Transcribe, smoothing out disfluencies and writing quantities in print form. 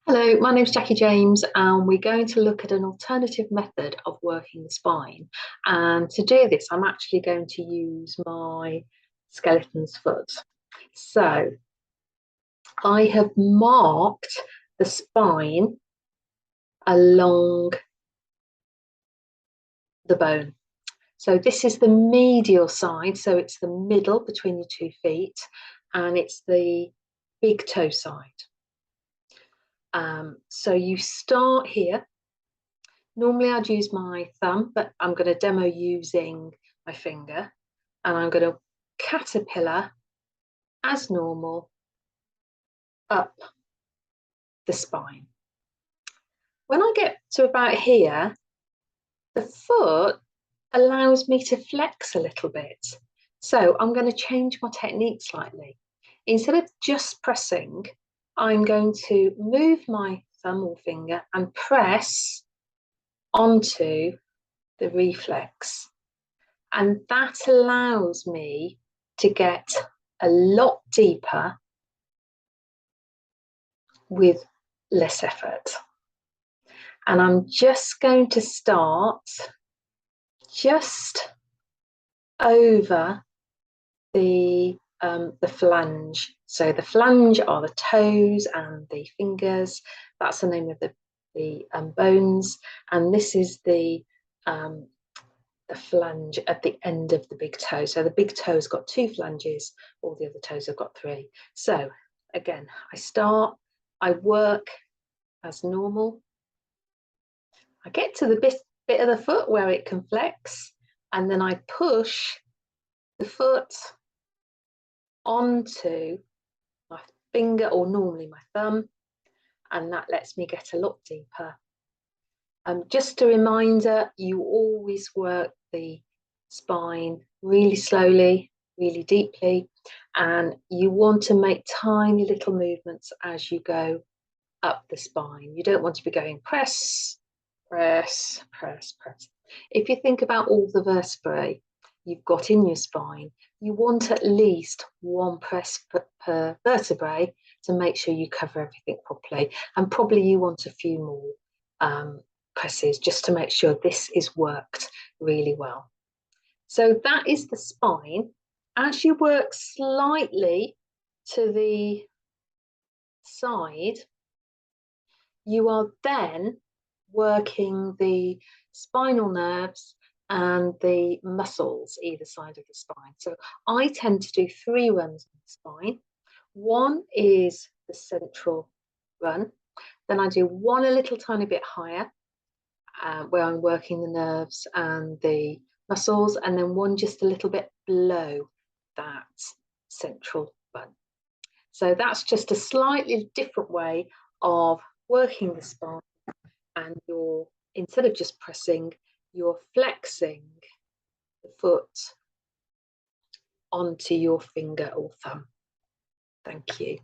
Hello, my name's Jackie James, and we're going to look at an alternative method of working the spine. And to do this, I'm actually going to use my skeleton's foot. So I have marked the spine along the bone. So this is the medial side, so it's the middle between the 2 feet, and it's the big toe side. So you start here. Normally I'd use my thumb, but I'm going to demo using my finger, and I'm going to caterpillar as normal up the spine. When I get to about here, the foot allows me to flex a little bit. So I'm going to change my technique slightly. Instead of just pressing, I'm going to move my thumb or finger and press onto the reflex. And that allows me to get a lot deeper with less effort. And I'm just going to start just over the flange. So the flange are the toes and the fingers. That's the name of the bones. And this is the flange at the end of the big toe. So the big toe's got 2 flanges, all the other toes have got 3. So again, I work as normal. I get to the bit of the foot where it can flex, and then I push the foot onto my finger, or normally my thumb, and that lets me get a lot deeper. Just a reminder, you always work the spine really slowly, really deeply, and you want to make tiny little movements as you go up the spine. You don't want to be going press, press, press, press. If you think about all the vertebrae you've got in your spine, you want at least 1 press per vertebrae to make sure you cover everything properly, and probably you want a few more presses just to make sure this is worked really well. So that is the spine. As you work slightly to the side, you are then working the spinal nerves and the muscles either side of the spine. So I tend to do 3 runs on the spine. 1 is the central run. Then I do 1 a little tiny bit higher, where I'm working the nerves and the muscles, and then 1 just a little bit below that central run. So that's just a slightly different way of working the spine, and instead of just pressing, you're flexing the foot onto your finger or thumb. Thank you.